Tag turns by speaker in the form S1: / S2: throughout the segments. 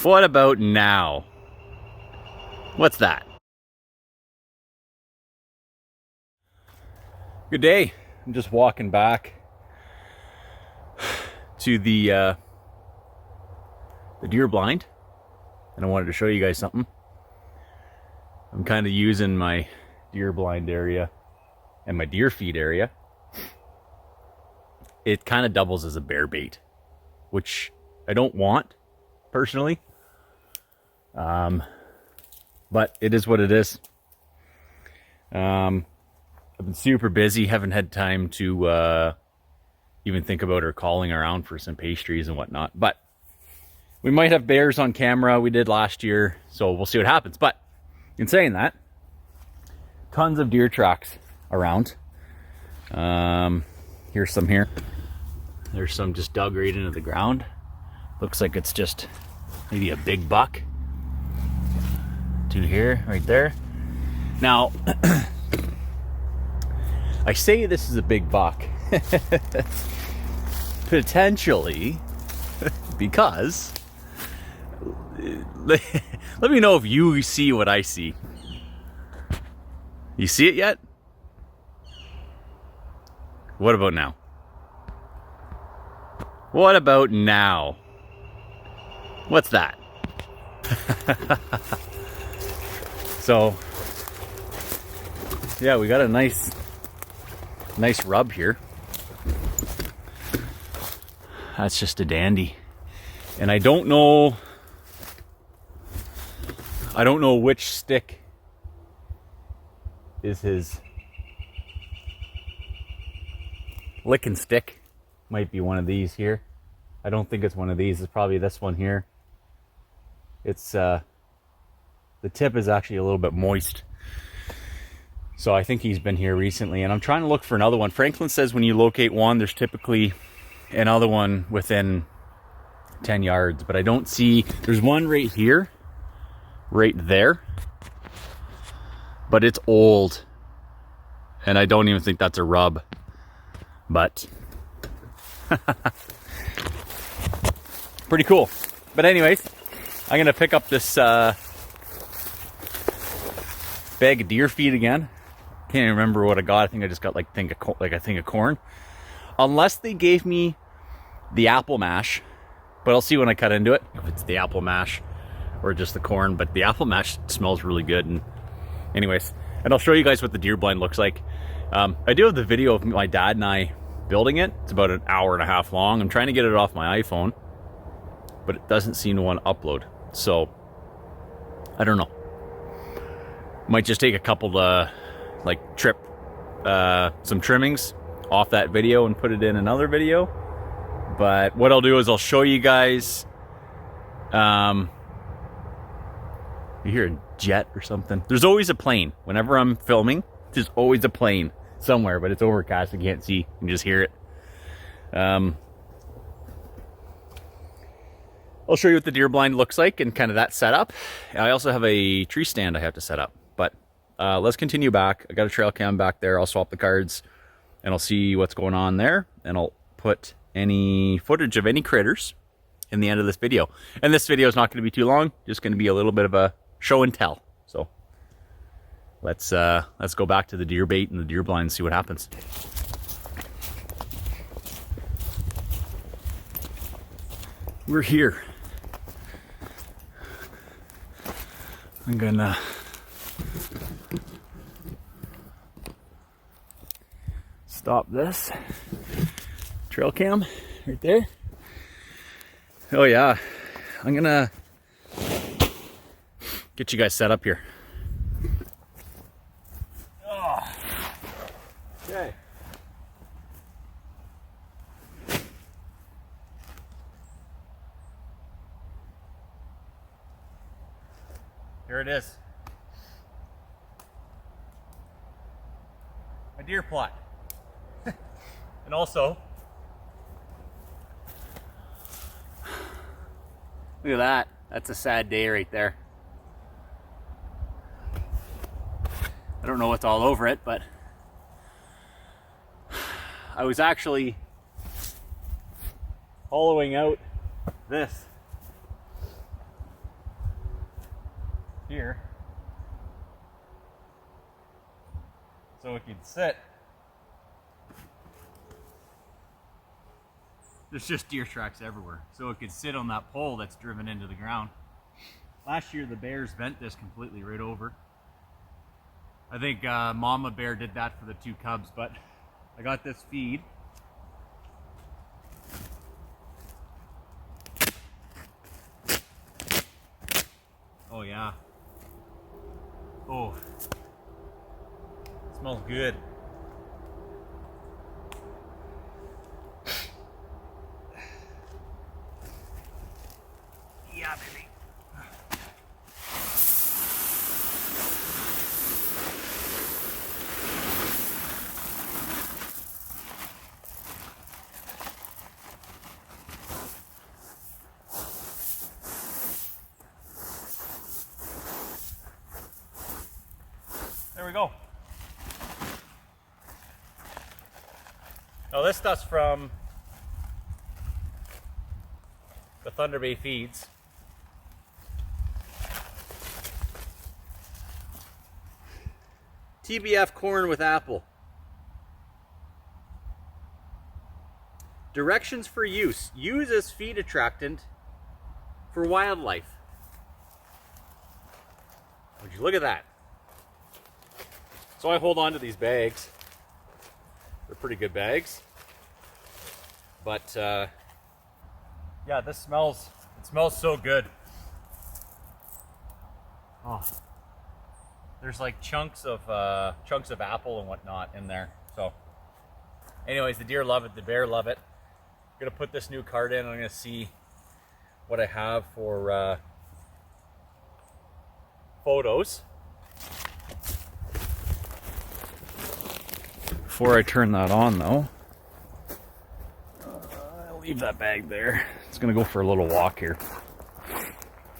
S1: What about now? What's that? Good day. I'm just walking back to the deer blind, and I wanted to show you guys something. I'm kind of using my deer blind area and my deer feed area. It kind of doubles as a bear bait, which I don't want personally. But it is what it is. I've been super busy, haven't had time to even think about or calling around for some pastries and whatnot. But we might have bears on camera. We did last year, so we'll see what happens. But in saying that, tons of deer tracks around. Here's some here. There's some just dug right into the ground. Looks like it's just maybe a big buck. Two here, right there. Now, I say this is a big buck. Potentially, because let me know if you see what I see. You see it yet? What about now? What about now? What's that? So, yeah, we got a nice rub here. That's just a dandy. And I don't know which stick is his licking stick. Might be one of these here. I don't think it's one of these. It's probably this one here. It's the tip is actually a little bit moist. So I think he's been here recently, and I'm trying to look for another one. Franklin says when you locate one, there's typically another one within 10 yards, but I don't see. There's one right here, right there, but it's old, and I don't even think that's a rub, but pretty cool. But anyways, I'm gonna pick up this bag of deer feed again. Can't even remember what I got. I think I just got like a thing of corn. Unless they gave me the apple mash, but I'll see when I cut into it if it's the apple mash or just the corn. But the apple mash smells really good. And anyways, and I'll show you guys what the deer blind looks like. I do have the video of my dad and I building it. It's about an hour and a half long. I'm trying to get it off my iPhone, but it doesn't seem to want to upload. So I don't know. Might just take a couple trip some trimmings off that video and put it in another video. But what I'll do is I'll show you guys. You hear a jet or something? There's always a plane whenever I'm filming. There's always a plane somewhere, but it's overcast. I can't see. You can just hear it. I'll show you what the deer blind looks like and kind of that setup. I also have a tree stand I have to set up. But let's continue back. I got a trail cam back there. I'll swap the cards and I'll see what's going on there. And I'll put any footage of any critters in the end of this video. And this video is not going to be too long. Just going to be a little bit of a show and tell. So let's go back to the deer bait and the deer blind and see what happens. We're here. I'm gonna stop this trail cam right there. Oh yeah, I'm gonna get you guys set up here. Oh. Okay. Here it is. A deer plot. And also, look at that. That's a sad day right there. I don't know what's all over it, but I was actually hollowing out this here so it could sit. There's just deer tracks everywhere, so it could sit on that pole that's driven into the ground. Last year the bears bent this completely right over. I think Mama Bear did that for the 2 cubs, but I got this feed. Oh yeah. Oh, it smells good. Yeah, baby. There we go. Now this stuff's from the Thunder Bay Feeds. TBF corn with apple. Directions for use. Use as feed attractant for wildlife. Would you look at that? So I hold on to these bags. They're pretty good bags. But yeah, this smells, it smells so good. Oh. There's like chunks of apple and whatnot in there. So anyways, the deer love it, the bear love it. I'm gonna put this new card in. I'm gonna see what I have for photos. Before I turn that on though, I'll leave that bag there. It's gonna go for a little walk here.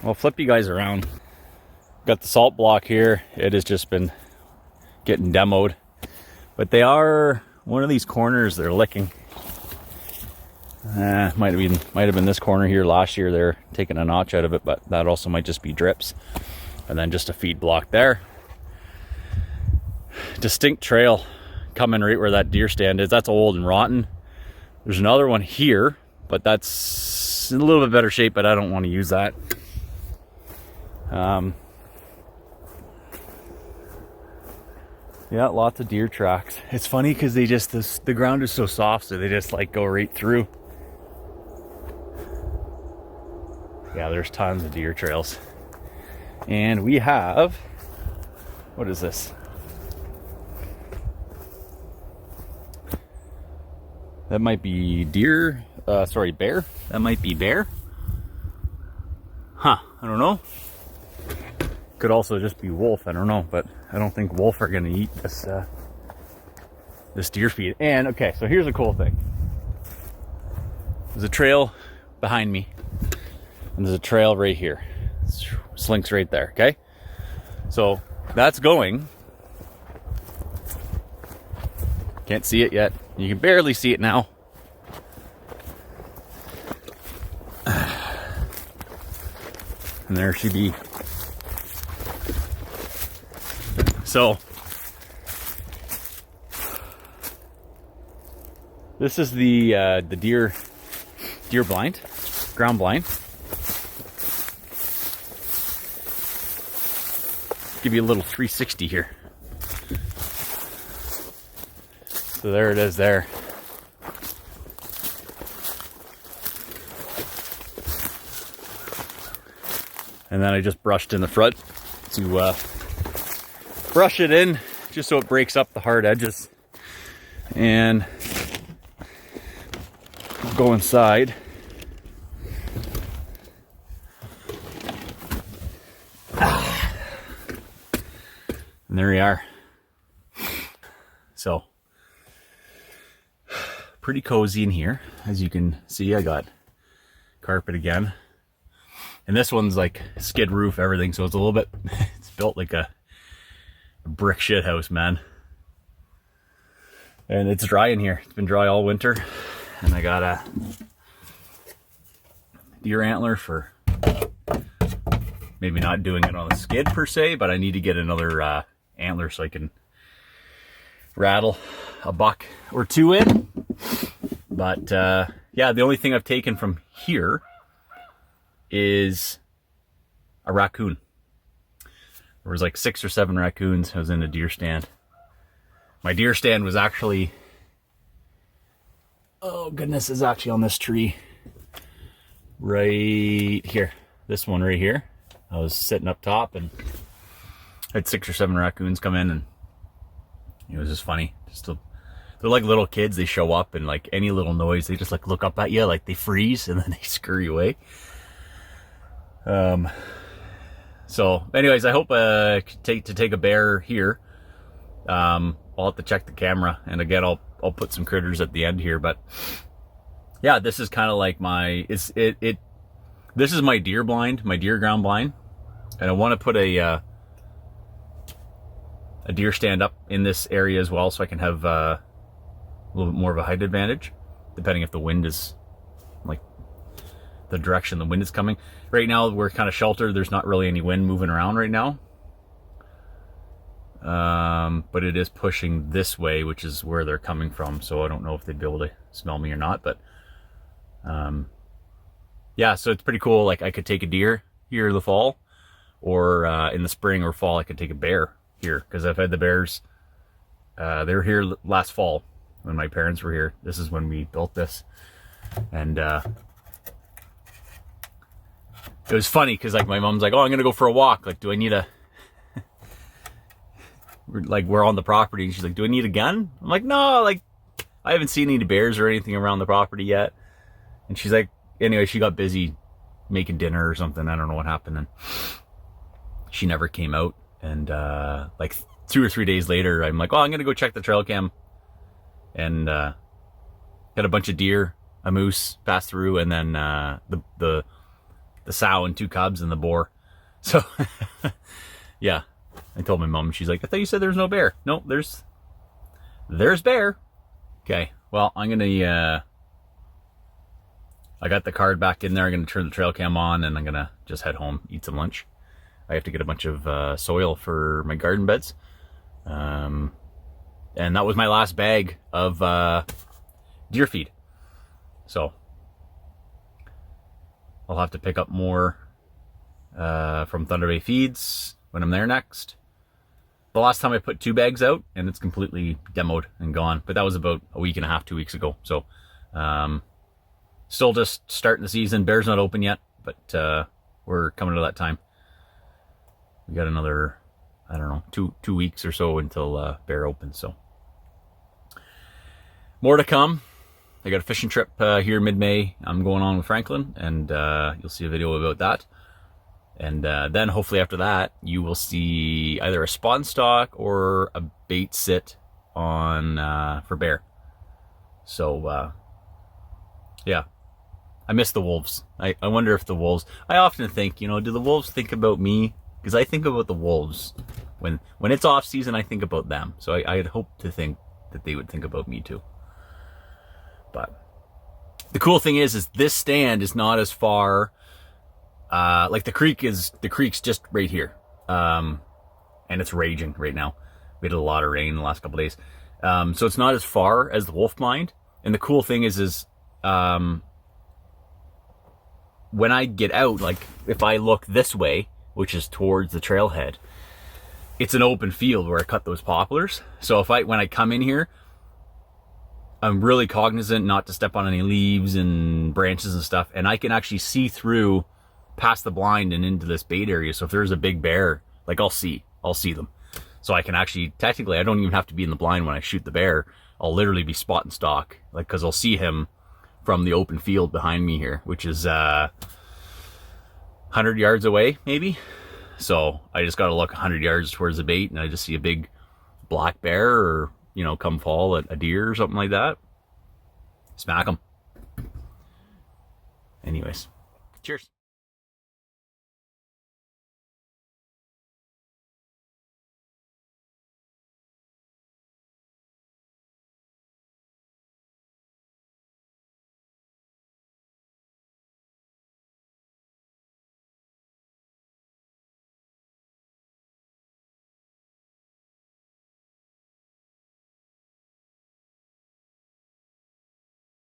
S1: I'll flip you guys around. Got the salt block here. It has just been getting demoed, but they are one of these corners they're licking. Might have been this corner here last year. They're taking a notch out of it, but that also might just be drips. And then just a feed block there. Distinct trail coming right where that deer stand is. That's old and rotten. There's another one here, but that's in a little bit better shape, but I don't want to use that. Yeah, lots of deer tracks. It's funny because they just, the ground is so soft, so they just like go right through. Yeah, there's tons of deer trails. And we have, what is this? That might be deer, bear. That might be bear. Huh, I don't know. Could also just be wolf, I don't know, but I don't think wolf are gonna eat this this deer feed. And okay, so here's a cool thing. There's a trail behind me, and there's a trail right here. Slinks right there, okay? So that's going. Can't see it yet. You can barely see it now. And there she be. So this is the deer blind, ground blind. Give you a little 360 here. So there it is there. And then I just brushed in the front to brush it in just so it breaks up the hard edges. And go inside. And there we are. So, pretty cozy in here. As you can see, I got carpet again. And this one's like skid roof, everything. So it's a little bit, it's built like a brick shit house, man. And it's dry in here. It's been dry all winter. And I got a deer antler for maybe not doing it on the skid per se, but I need to get another antler so I can rattle a buck or two in. But yeah, the only thing I've taken from here is a raccoon. There was like 6 or 7 raccoons. I was in a deer stand. My deer stand was actually, oh goodness, is actually on this tree right here. This one right here. I was sitting up top and I had 6 or 7 raccoons come in, and it was just funny. They're like little kids. They show up and like any little noise, they just like look up at you, like they freeze and then they scurry away. So anyways, I hope to take a bear here. I'll have to check the camera, and again I'll put some critters at the end here, but yeah, this is kind of like my this is my deer blind, my deer ground blind, and I want to put a deer stand up in this area as well, so I can have a little bit more of a height advantage, depending if the wind is like the direction the wind is coming. Right now we're kind of sheltered. There's not really any wind moving around right now, but it is pushing this way, which is where they're coming from. So I don't know if they'd be able to smell me or not, but yeah, so it's pretty cool. Like I could take a deer here in the fall, or in the spring or fall I could take a bear here, because I've had the bears. They were here last fall when my parents were here. This is when we built this, and it was funny because like my mom's like, oh, I'm gonna go for a walk, like do I need a we're on the property, and she's like, do I need a gun? I'm like, no, like I haven't seen any bears or anything around the property yet. And she's like, anyway, she got busy making dinner or something. I don't know what happened, and she never came out. And like 2 or 3 days later, I'm like, oh, I'm gonna go check the trail cam, and got a bunch of deer, a moose pass through, and then the sow and 2 cubs and the boar. So yeah, I told my mom. She's like, I thought you said there was no bear. No, there's bear. Okay, well, I'm gonna I got the card back in there. I'm gonna turn the trail cam on, and I'm gonna just head home, eat some lunch. I have to get a bunch of soil for my garden beds. And that was my last bag of deer feed. So I'll have to pick up more from Thunder Bay Feeds when I'm there next. The last time I put 2 bags out, and it's completely demoed and gone. But that was about a week and a half, 2 weeks ago. So still just starting the season. Bear's not open yet, but we're coming to that time. We got another, I don't know, two weeks or so until bear opens. So more to come. I got a fishing trip here mid-May. I'm going on with Franklin, and you'll see a video about that. And then hopefully after that, you will see either a spawn stock or a bait sit on for bear. So yeah, I miss the wolves. I wonder if the wolves, I often think, you know, do the wolves think about me? Because I think about the wolves. When it's off season, I think about them. So I'd hope to think that they would think about me too. But the cool thing is this stand is not as far, like the creek's just right here. And it's raging right now. We had a lot of rain the last couple of days. So it's not as far as the wolf blind. And the cool thing is when I get out, like if I look this way, which is towards the trailhead, it's an open field where I cut those poplars. So when I come in here, I'm really cognizant not to step on any leaves and branches and stuff, and I can actually see through past the blind and into this bait area. So if there's a big bear, like I'll see them. So I can actually, technically, I don't even have to be in the blind when I shoot the bear. I'll literally be spot and stock, like, because I'll see him from the open field behind me here, which is 100 yards away, maybe. So I just got to look 100 yards towards the bait, and I just see a big black bear, or, you know, come fall a deer or something like that. Smack them. Anyways, cheers.